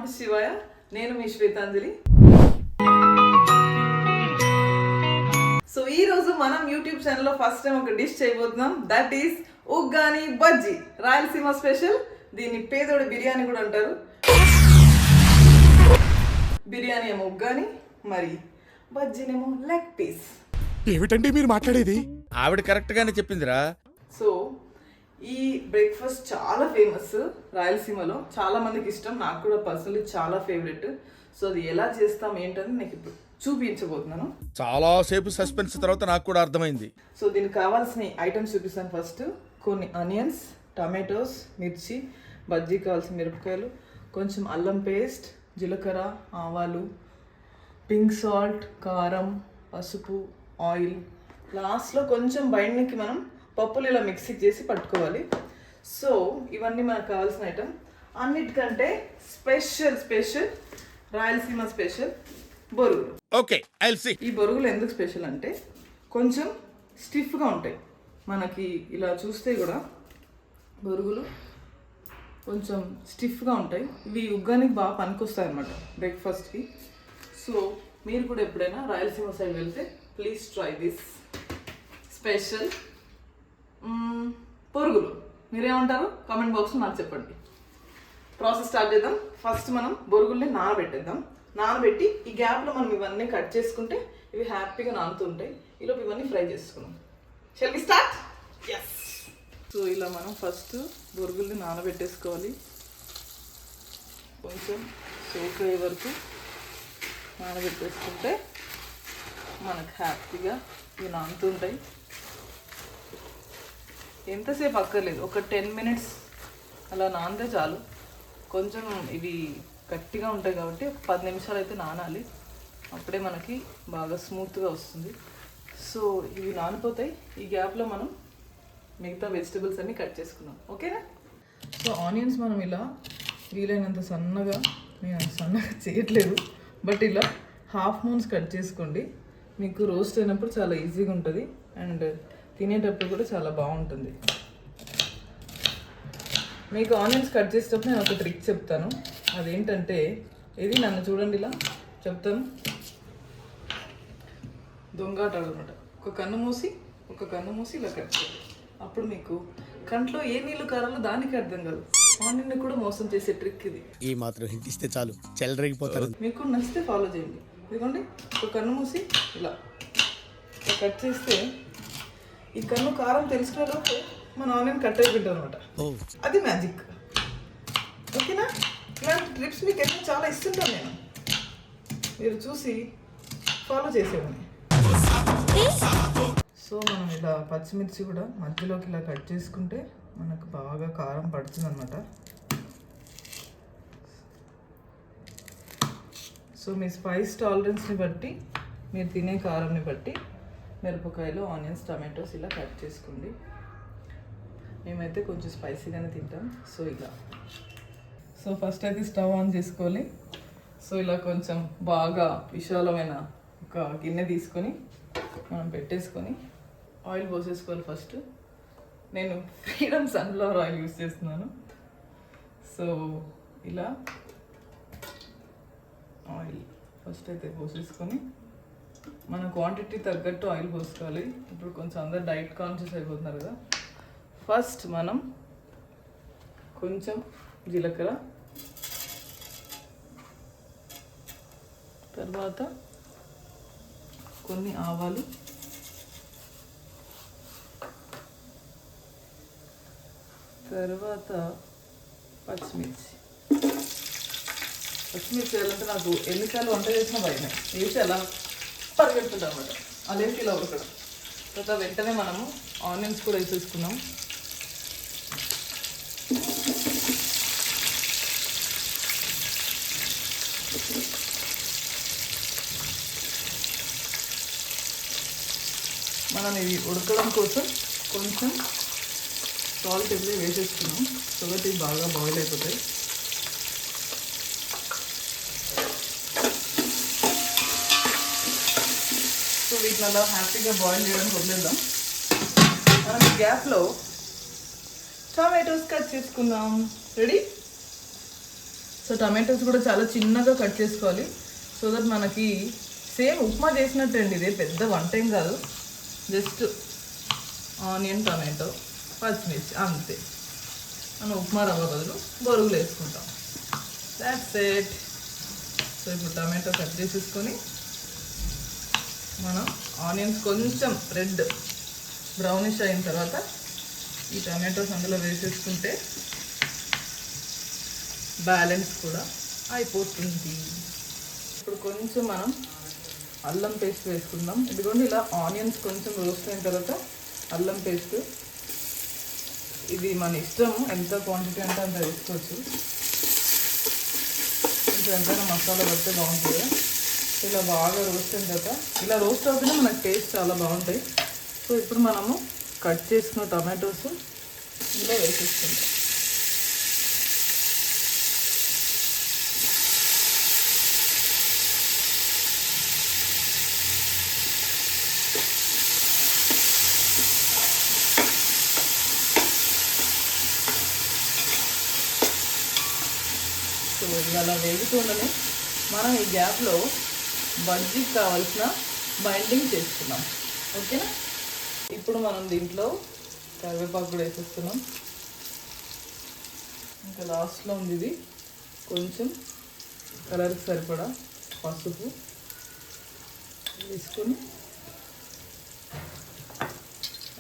నమ శివాయ. నేను మీ శ్వేతాంజలి. సో ఈ రోజు మనం యూట్యూబ్ ఛానల్లో ఫస్ట్ టైం ఒక డిష్ చేయబోతున్నాం. That is uggani bajji, Rayalaseema special. దీన్ని పేదోడి బిర్యానీ కూడా అంటారు. బిర్యానీ ఏమో ఉగ్గాని, మరి బజ్జీనేమో లెగ్ పీస్. ఏమిటండి మీరు మాట్లాడేది? ఆవిడ కరెక్ట్ గానే చెప్పిందిరా. సో ఈ బ్రేక్ఫాస్ట్ చాలా ఫేమస్ రాయలసీమలో, చాలా మందికి ఇష్టం, నాకు కూడా పర్సనలీ చాలా ఫేవరెట్. సో అది ఎలా చేస్తాం ఏంటని నాకు ఇప్పుడు చూపించబోతున్నాను. చాలా సేపు సస్పెన్స్ తర్వాత నాకు కూడా అర్థమైంది. సో దీనికి కావాల్సిన ఐటమ్స్ చూపిస్తాను. ఫస్ట్ కొన్ని ఆనియన్స్, టమాటోస్, మిర్చి, బజ్జీ కావాల్సిన మిరపకాయలు, కొంచెం అల్లం పేస్ట్, జీలకర్ర, ఆవాలు, పింక్ సాల్ట్, కారం, పసుపు, ఆయిల్. లాస్ట్లో కొంచెం బైండింగ్కి మనం పప్పులు ఇలా మిక్సీ చేసి పట్టుకోవాలి. సో ఇవన్నీ మనకు కావాల్సిన ఐటమ్. అన్నిటికంటే స్పెషల్ రాయలసీమ స్పెషల్ బొరుగులు. Okay, I'll see. ఈ బొరుగులు ఎందుకు స్పెషల్ అంటే కొంచెం స్టిఫ్గా ఉంటాయి. మనకి ఇలా చూస్తే కూడా బొరుగులు కొంచెం స్టిఫ్గా ఉంటాయి. ఇవి ఉగ్గానికి బాగా పనికొస్తాయి అన్నమాట బ్రేక్ఫాస్ట్కి. సో మీరు కూడా ఎప్పుడైనా రాయలసీమ సైడ్ వెళ్తే ప్లీజ్ ట్రై దిస్ స్పెషల్ బొరుగులు. మీరేమంటారు కామెంట్ బాక్స్లో నాకు చెప్పండి. ప్రాసెస్ స్టార్ట్ చేద్దాం. ఫస్ట్ మనం బొరుగుల్ని నానబెట్టేద్దాం. నానబెట్టి ఈ గ్యాప్లో మనం ఇవన్నీ కట్ చేసుకుంటే ఇవి హ్యాపీగా నానుతుంటాయి. ఈలోపు ఇవన్నీ ఫ్రై చేసుకున్నాం. Shall we start? Yes. So ఇలా మనం ఫస్ట్ బొరుగుల్ని నానబెట్టేసుకోవాలి. కొంచెం సోక్ అయ్యే వరకు నానబెట్టేసుకుంటే మనకు హ్యాపీగా ఇవి నానుతుంటాయి. ఎంతసేపు అక్కర్లేదు, ఒక 10 minutes అలా నానితే చాలు. కొంచెం ఇవి గట్టిగా ఉంటాయి కాబట్టి ఒక 10 నిమిషాలు అయితే నానాలి. అప్పుడే మనకి బాగా స్మూత్గా వస్తుంది. సో ఇవి నానిపోతాయి. ఈ గ్యాప్లో మనం మిగతా వెజిటబుల్స్ అన్నీ కట్ చేసుకున్నాం. ఓకేనా? సో ఆనియన్స్ మనం ఇలా వీలైనంత సన్నగా, నేను సన్నగా చేయట్లేదు, బట్ ఇలా హాఫ్ మూన్స్ కట్ చేసుకోండి. మీకు రోస్ట్ అయినప్పుడు చాలా ఈజీగా ఉంటుంది అండ్ తినేటప్పుడు కూడా చాలా బాగుంటుంది. మీకు ఆనియన్స్ కట్ చేసేటప్పుడు నేను ఒక ట్రిక్ చెప్తాను. అదేంటంటే ఇది నన్ను చూడండి, ఇలా చెప్తాను. దొంగాట అనమాట. ఒక కన్ను మూసి ఇలా కట్ చేయాలి. అప్పుడు మీకు కంట్లో ఏ నీళ్ళు కారాలో దానికి అర్థం కాదు. ఆనియన్ని కూడా మోసం చేసే ట్రిక్ ఇది. ఈ మాత్రం హింట్ ఇస్తే చాలు, చెలరేగిపోతారు. మీకు నచ్చితే ఫాలో చేయండి. ఇదిగోండి, ఒక కన్ను మూసి ఇలా కట్ చేస్తే ఈ కన్ను కారం తెలుసుకునేలోపు మన ఆనియన్ కట్ అయిపోయింది అనమాట. అది మ్యాజిక్. ఓకేనా? ఇలాంటి ట్రిప్స్ మీకు ఎన్నో చాలా ఇస్తుంటాను నేను. మీరు చూసి ఫాలో చేసేవాడిని. సో మనం ఇలా పచ్చిమిర్చి కూడా మధ్యలోకి ఇలా కట్ చేసుకుంటే మనకు బాగా కారం పడుతుంది అనమాట. సో మీ స్పైస్ టాలరెన్స్ని బట్టి, మీరు తినే కారంని బట్టి మిరపకాయలు, ఆనియన్స్, టమాటోస్ ఇలా కట్ చేసుకోండి. మేమైతే కొంచెం స్పైసీగానే తింటాం. సో ఇలా ఫస్ట్ అయితే స్టవ్ ఆన్ చేసుకోవాలి. సో ఇలా కొంచెం బాగా విశాలమైన ఒక గిన్నె తీసుకొని మనం పెట్టేసుకొని ఆయిల్ పోసేసుకోవాలి. ఫస్ట్ నేను ఫ్రీడమ్ సన్ఫ్లవర్ ఆయిల్ యూస్ చేస్తున్నాను. సో ఇలా ఆయిల్ ఫస్ట్ అయితే పోసేసుకొని మన క్వాంటిటీ తగ్గట్టు ఆయిల్ పోసుకోవాలి. ఇప్పుడు కొంచెం అందరు డైట్ కాన్షియస్ అయిపోతున్నారు కదా. ఫస్ట్ మనం కొంచెం జీలకర్ర, తర్వాత కొన్ని ఆవాలు, తర్వాత పచ్చిమిర్చి వేయాలంటే నాకు ఎన్నిసార్లు వంట చేసిన భయమే. వేసి అలా పరిగెడుతుంటాం అన్నమాట. అదేసి ఇలా ఉడకడం. తర్వాత వెంటనే మనము ఆనియన్స్ కూడా వేసేసుకున్నాం. మనం ఇది ఉడకడం కోసం కొంచెం సాల్ట్ ఇవి వేసేసుకున్నాం. సో దట్ ఇది బాగా బాయిల్ అయిపోతాయి. సో వీటిని అలా హ్యాపీగా బాయిల్ చేయడానికి వదిలేద్దాం. మనం ఈ గ్యాప్లో టమాటోస్ కట్ చేసుకుందాం. రెడీ? సో టమాటోస్ కూడా చాలా చిన్నగా కట్ చేసుకోవాలి. సో దట్ మనకి సేమ్ ఉప్మా చేసినట్టు అండి, ఇదే పెద్ద వంట ఏం కాదు. జస్ట్ ఆనియన్, టమాటో, పచ్చిమిర్చి అంతే. మనం ఉప్మా రవ్వ బదులు బొరుగులు వేసుకుంటాం. That's it. సో ఇప్పుడు టమాటో కట్ చేసేసుకొని మనం ఆనియన్స్ కొంచెం రెడ్ బ్రౌనిష్ అయిన తర్వాత ఈ టమాటోస్ అందులో వేసేసుకుంటే బ్యాలెన్స్ కూడా అయిపోతుంది. ఇప్పుడు కొంచెం మనం అల్లం పేస్ట్ వేసుకుందాం. ఇదిగోండి ఇలా ఆనియన్స్ కొంచెం రోస్ట్ అయిన తర్వాత అల్లం పేస్ట్, ఇది మన ఇష్టం, ఎంత క్వాంటిటీ అంటే అంత వేసుకోవచ్చు. కొంచెం ఎంతైనా మసాలా పడితే బాగుంటుంది కదా. ఇలా బాగా రోస్ట్ అయిన తర్వాత, ఇలా రోస్ట్ అవుతూనే మనకు టేస్ట్ చాలా బాగుంటాయి. సో ఇప్పుడు మనము కట్ చేసుకున్న టమాటోస్ ఇందులో వేసేసుకుంటాం. సో ఇది అలా వేగుతుండనే మనం ఈ గ్యాప్లో బజ్జీకి కావాల్సిన బైండింగ్ చేసుకున్నాం. ఓకేనా? ఇప్పుడు మనం దీంట్లో కరివేపాకు కూడా వేసేస్తున్నాం. ఇంకా లాస్ట్లో ఉంది ఇది. కొంచెం కలర్కి సరిపడా పసుపు వేసుకొని,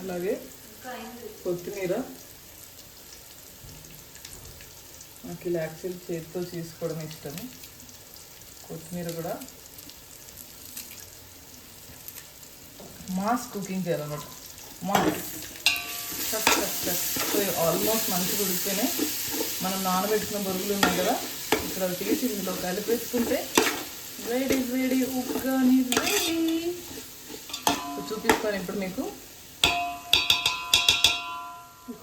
అలాగే కొత్తిమీర. నాకు ఇలా యాక్చువల్ చేతితో చేసుకోవడం ఇష్టము. కొత్తిమీర కూడా మాస్ కుకింగ్ చేయాలన్నమాట. మాస్ చక్ చక్ చక్. సో ఆల్మోస్ట్ మంచిగా ఉడికితేనే మనం నానబెట్టుకున్న బొరుగులు ఉన్నాయి కదా, ఇక్కడ అవి తీసి ఇందులో కలిపేసుకుంటే వేడి వేడి ఉగ్గాని రెడీ. చూపిస్తాను ఇప్పుడు మీకు.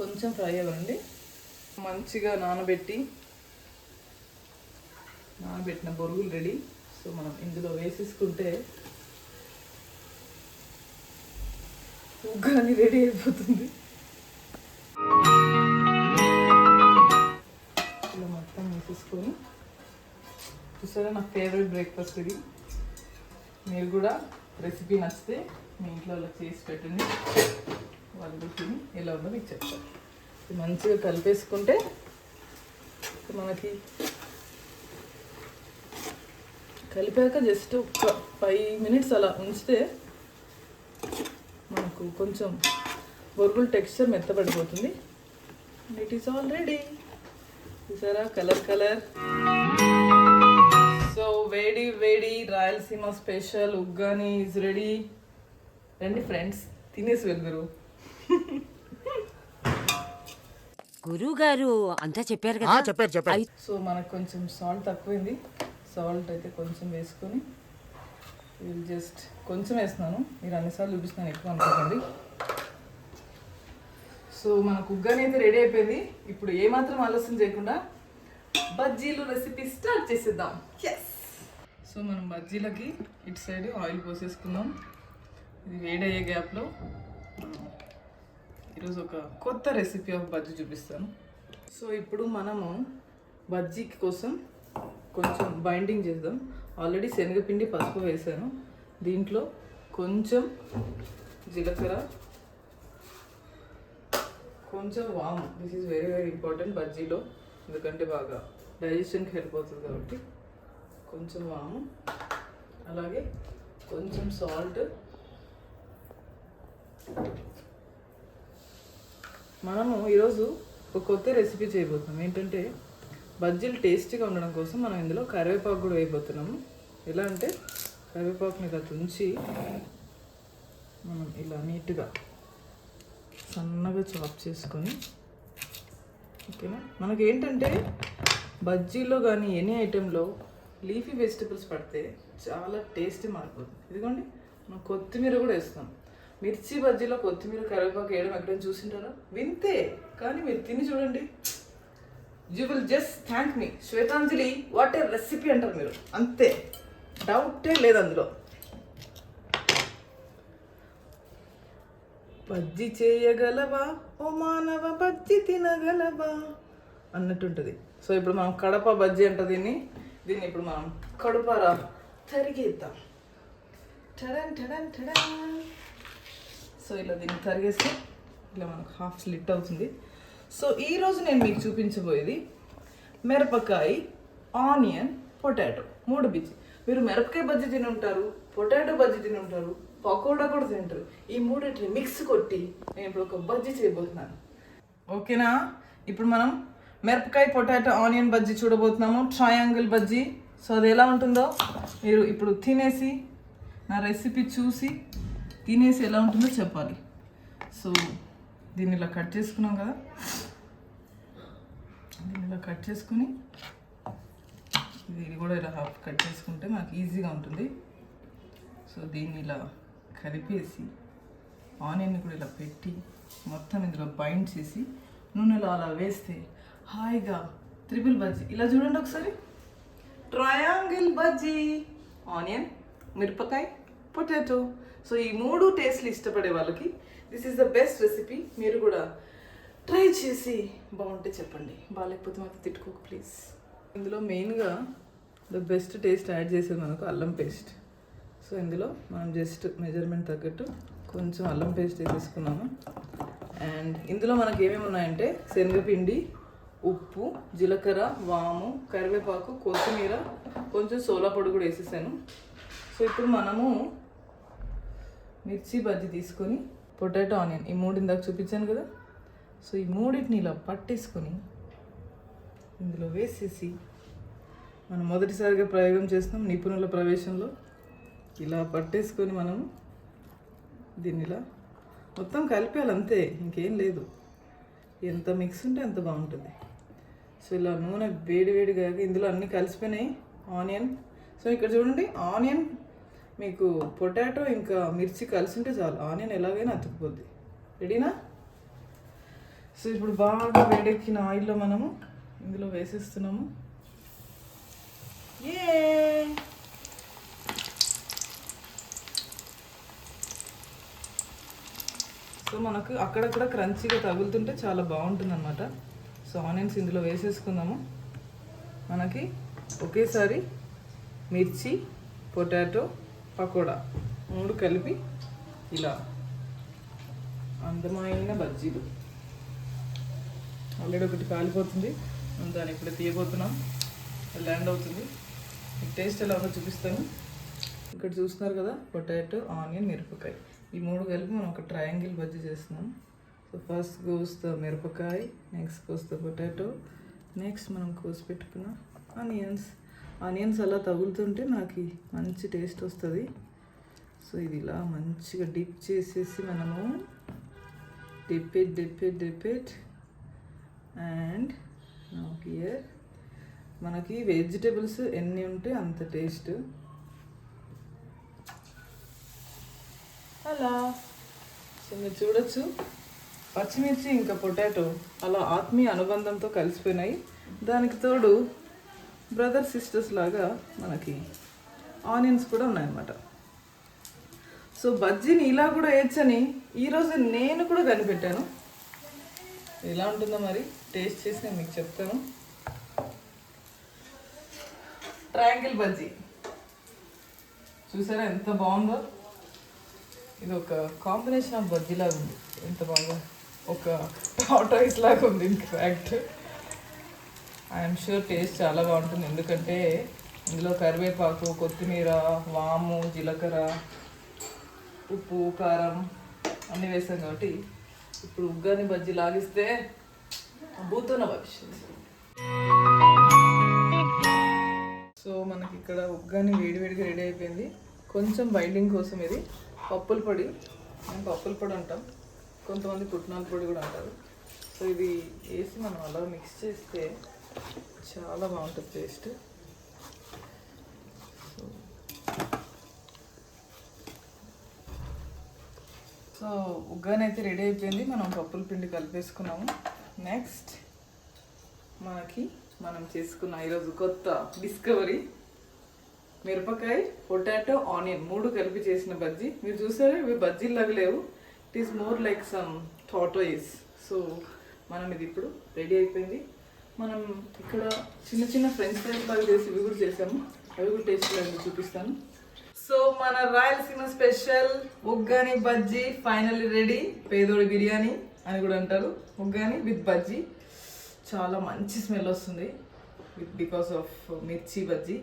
కొంచెం ఫ్రై అవ్వండి. మంచిగా నానబెట్టిన బొరుగులు రెడీ. సో మనం ఇందులో వేసేసుకుంటే ఉగ్గాని రెడీ అయిపోతుంది. ఇలా మొత్తం వేసేసుకొని, చూసారా నా ఫేవరెట్ బ్రేక్ఫాస్ట్ ఇది. మీరు కూడా రెసిపీ నచ్చితే మీ ఇంట్లో వాళ్ళకి చేసి పెట్టండి, వాళ్ళు తిని ఎలా ఉందో మీకు చెప్తారు. మంచిగా కలిపేసుకుంటే మనకి కలిపాక జస్ట్ ఒక 5 minutes అలా ఉంచితే మనకు కొంచెం బొరుగుల టెక్స్చర్ మెత్తపడిపోతుంది. It is all ready. చూసారా కలర్. సో వేడి వేడి Rayalaseema special uggani is ready. రండి ఫ్రెండ్స్, తినేసి వెళ్దురు. గురువు గారు అంతా చెప్పారు కదా. చెప్పారు. సో మనకు కొంచెం సాల్ట్ తక్కువైంది. సాల్ట్ అయితే కొంచెం వేసుకొని, జస్ట్ కొంచెం వేస్తున్నాను. మీరు అన్నిసార్లు చూపిస్తున్నాను, ఎక్కువ అనుకోకండి. సో మనకు ఉగ్గాని అయితే రెడీ అయిపోయింది. ఇప్పుడు ఏమాత్రం ఆలస్యం చేయకుండా బజ్జీలు రెసిపీ స్టార్ట్ చేసేద్దాం. సో మనం బజ్జీలకి ఇటు సైడ్ ఆయిల్ పోసేసుకుందాం. ఇది వేడయ్యే గ్యాప్లో ఈరోజు ఒక కొత్త రెసిపీ ఆఫ్ బజ్జీ చూపిస్తాను. సో ఇప్పుడు మనము బజ్జీ కోసం కొంచెం బైండింగ్ చేద్దాం. ఆల్రెడీ శనగపిండి, పసుపు వేసాను. దీంట్లో కొంచెం జీలకర్ర, కొంచెం వాము. This is very very important బజ్జీలో, ఎందుకంటే బాగా డైజెషన్కి హెల్ప్ అవుతుంది కాబట్టి. కొంచెం వాము, అలాగే కొంచెం సాల్ట్. మనము ఈరోజు ఒక కొత్త రెసిపీ చేయబోతున్నాం. ఏంటంటే బజ్జీలు టేస్టీగా ఉండడం కోసం మనం ఇందులో కరివేపాకు కూడా వేయబోతున్నాము. ఎలా అంటే కరివేపాకుని ఇలా తుంచి మనం ఇలా నీట్గా సన్నగా చాప్ చేసుకొని, ఓకేనా. మనకి ఏంటంటే బజ్జీలో కానీ ఎనీ ఐటెంలో లీఫీ వెజిటబుల్స్ పడితే చాలా టేస్టీ మారిపోతుంది. ఇదిగోండి మనం కొత్తిమీర కూడా వేస్తాం. మిర్చి బజ్జీలో కొత్తిమీర, కరివేపాకు వేయడం ఎక్కడైనా చూసింటారా? వింతే, కానీ మీరు తిని చూడండి. You will just thank me, Shwetanjali what a recipe అంటారు మీరు. అంతే, డౌటే లేదు అందులో. బజ్జీ చేయగలవా ఓ మానవ, బజ్జీ తినగలవా, అన్నట్టు ఉంటుంది. సో ఇప్పుడు మనం కడప బజ్జీ అంట దీన్ని ఇప్పుడు మనం కడుపారా తరిగేద్దాం. టడన్ టడన్ టడన్. సో ఇలా దీన్ని తరిగేస్తే ఇలా మనకు హాఫ్ స్లిట్ అవుతుంది. సో ఈరోజు నేను మీకు చూపించబోయేది మిరపకాయ, ఆనియన్, పొటాటో 3 బజ్జీ. మీరు మిరపకాయ బజ్జీ తిని ఉంటారు, పొటాటో బజ్జీ తిని ఉంటారు, పకోడా కూడా తింటారు. ఈ మూడింటిని మిక్స్ కొట్టి నేను ఇప్పుడు ఒక బజ్జీ చేయబోతున్నాను. ఓకేనా? ఇప్పుడు మనం మిరపకాయ, పొటాటో, ఆనియన్ బజ్జీ చూడబోతున్నాము. ట్రయాంగిల్ బజ్జీ. సో అది ఎలా ఉంటుందో మీరు ఇప్పుడు తినేసి నా రెసిపీ చూసి తినేసి ఎలా ఉంటుందో చెప్పాలి. సో దీన్ని ఇలా కట్ చేసుకున్నాం కదా, దీన్ని ఇలా కట్ చేసుకుని ఇది కూడా ఇలా హాఫ్ కట్ చేసుకుంటే మనకు ఈజీగా ఉంటుంది. సో దీన్ని ఇలా కలిపేసి ఆనియన్ని కూడా ఇలా పెట్టి మొత్తం ఇందులో బైండ్ చేసి నూనెలో అలా వేస్తే హాయిగా త్రిబుల్ బజ్జీ. ఇలా చూడండి ఒకసారి, ట్రయాంగిల్ బజ్జీ, ఆనియన్, మిరపకాయ, పొటాటో. సో ఈ 3 టేస్ట్లు ఇష్టపడే వాళ్ళకి this is the best recipe. మీరు కూడా ట్రై చేసి బాగుంటే చెప్పండి, బాగాలేకపోతే మాత్రం తిట్టుకోకు ప్లీజ్. ఇందులో మెయిన్గా ద బెస్ట్ టేస్ట్ యాడ్ చేసేది మనకు అల్లం పేస్ట్. సో ఇందులో మనం జస్ట్ మెజర్మెంట్ తగ్గట్టు కొంచెం అల్లం పేస్ట్ వేసేసుకున్నాము. అండ్ ఇందులో మనకి ఏమేమి ఉన్నాయంటే శనగపిండి, ఉప్పు, జీలకర్ర, వాము, కరివేపాకు, కొత్తిమీర, కొంచెం సోలా పొడి కూడా వేసేసాను. సో ఇప్పుడు మనము మిర్చి బజ్జీ తీసుకొని పొటాటో, ఆనియన్ ఈ 3 ఇందాక చూపించాను కదా, సో ఈ 3టిని ఇలా పట్టేసుకొని ఇందులో వేసేసి మనం మొదటిసారిగా ప్రయోగం చేస్తున్నాం నిపుణుల ప్రవేశంలో. ఇలా పట్టేసుకొని మనము దీన్ని ఇలా మొత్తం కలిపేయాలి, అంతే, ఇంకేం లేదు. ఎంత మిక్స్ ఉంటే అంత బాగుంటుంది. సో ఇలా నూనె వేడిగా ఇందులో అన్నీ కలిసిపోయినాయి. ఆనియన్, సో ఇక్కడ చూడండి, ఆనియన్ మీకు పొటాటో ఇంకా మిర్చి కలిసి ఉంటే చాలు, ఆనియన్ ఎలాగైనా అతుక్కుపోద్ది. రెడీనా? సో ఇప్పుడు బాగా వేడెక్కిన ఆయిల్లో మనము ఇందులో వేసేస్తున్నాము. ఏ సో మనకు అక్కడక్కడ క్రంచీగా తగులుతుంటే చాలా బాగుంటుంది అనమాట. సో ఆనియన్స్ ఇందులో వేసేసుకుందాము. మనకి ఒకేసారి మిర్చి, పొటాటో, పకోడా 3 కలిపి ఇలా అందమైన బజ్జీలు. ఆల్రెడీ ఒకటి కాలిపోతుంది, దాన్ని ఇప్పుడు తీయబోతున్నాం, ల్యాండ్ అవుతుంది. టేస్ట్ ఎలా ఉందో చూపిస్తాను. ఇక్కడ చూస్తున్నారు కదా, పొటాటో, ఆనియన్, మిరపకాయ ఈ 3 కలిపి మనం ఒక ట్రయాంగిల్ బజ్జీ చేస్తున్నాం. సో ఫస్ట్ గోస్ ద మిరపకాయ, next goes the potato, next మనం కోసి పెట్టుకున్న ఆనియన్స్ అలా తగులుతుంటే మనకి మంచి టేస్ట్ వస్తుంది. సో ఇది ఇలా మంచిగా డిప్ చేసేసి మనము dip it and now here మనకి వెజిటేబుల్స్ ఎన్ని ఉంటే అంత టేస్ట్. అలా సో మీరు చూడొచ్చు, పచ్చిమిర్చి ఇంకా పొటాటో అలా ఆత్మీయ అనుబంధంతో కలిసిపోయినాయి. దానికి తోడు బ్రదర్ సిస్టర్స్ లాగా మనకి ఆనియన్స్ కూడా ఉన్నాయన్నమాట. సో బజ్జీని ఇలా కూడా వేయచ్చని ఈరోజు నేను కూడా కనిపెట్టాను. ఎలా ఉంటుందో మరి టేస్ట్ చేసి నేను మీకు చెప్తాను. ట్రయాంగిల్ బజ్జీ చూసారా ఎంత బాగుందో. ఇది ఒక కాంబినేషన్ ఆఫ్ బజ్జీ లాగా ఉంది, ఎంత బాగా ఒక టాటాయిస్ లాగా ఉంది. ఇన్ఫ్యాక్ట్ ఐఎమ్ షూర్ టేస్ట్ చాలా బాగుంటుంది, ఎందుకంటే ఇందులో కరివేపాకు, కొత్తిమీర, వాము, జీలకర్ర, ఉప్పు, కారం అన్నీ వేసాం కాబట్టి ఇప్పుడు ఉగ్గాని బజ్జీ లాగిస్తే అబ్బుతున్న భవిష్యత్తు. సో మనకి ఇక్కడ ఉగ్గాని వేడివేడిగా రెడీ అయిపోయింది. కొంచెం బైండింగ్ కోసం ఇది పప్పుల పొడి, మేము పప్పుల పొడి అంటాం, కొంతమంది పుట్నాల పొడి కూడా అంటారు. సో ఇది వేసి మనం అలా మిక్స్ చేస్తే చాలా బాగుంటుంది టేస్ట్. సో ఉగ్గాని అయితే రెడీ అయిపోయింది, మనం పప్పుల పిండి కలిపేసుకున్నాము. నెక్స్ట్ మనం చేసుకున్న ఈరోజు కొత్త డిస్కవరీ మిరపకాయ, పొటాటో, ఆనియన్ 3 కలిపి చేసిన బజ్జీ. మీరు చూసారా, ఇవి బజ్జీలాగా లేవు, it is more like some tortoise. So మనం ఇది ఇప్పుడు రెడీ అయిపోయింది. మనం ఇక్కడ చిన్న చిన్న ఫ్రెంచ్ ఫ్రైస్ లాగా చేసి ఇవి కూడా చేసాము. అవి కూడా టేస్ట్ లాగా చూపిస్తాను. సో మన Rayalaseema special uggani bajji finally ready. పేదోడి బిర్యానీ అని కూడా అంటారు. ఉగ్గాని విత్ బజ్జీ. చాలా మంచి స్మెల్ వస్తుంది బికాస్ ఆఫ్ మిర్చి బజ్జీ.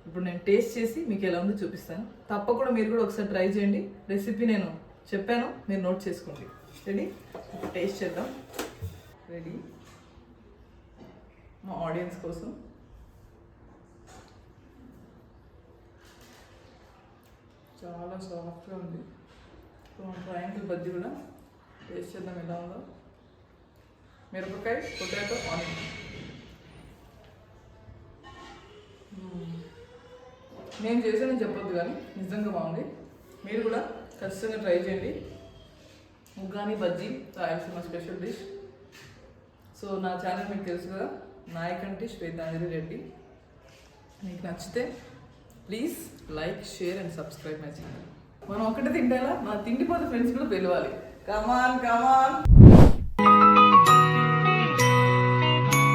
ఇప్పుడు నేను టేస్ట్ చేసి మీకు ఎలా ఉందో చూపిస్తాను. తప్పకుండా మీరు కూడా ఒకసారి ట్రై చేయండి. రెసిపీ నేను చెప్పాను, మీరు నోట్ చేసుకోండి. రెడీ? ఇప్పుడు టేస్ట్ చేద్దాం. రెడీ మా ఆడియన్స్ కోసం. చాలా సాఫ్ట్గా ఉంది. ట్రయాంగిల్ బజ్జీ కూడా టేస్ట్ చేద్దాం ఎలా ఉందో. మిరపకాయ, పొటాటో, ఆనియన్. నేను చేసానని చెప్పొద్దు కానీ నిజంగా బాగుంది. మీరు కూడా ఖచ్చితంగా ట్రై చేయండి. Uggani bajji Rayalaseema special dish. So నా ఛానల్ మీకు తెలుసు కదా, నాయకంటి శ్వేతాంజలి రెడ్డి. మీకు నచ్చితే please like, share and subscribe my channel. మనం ఒక్కటే తింటేలా, నా తిండిపోతే ఫ్రెండ్స్ కూడా పిలవాలి. కమాన్ కమాన్.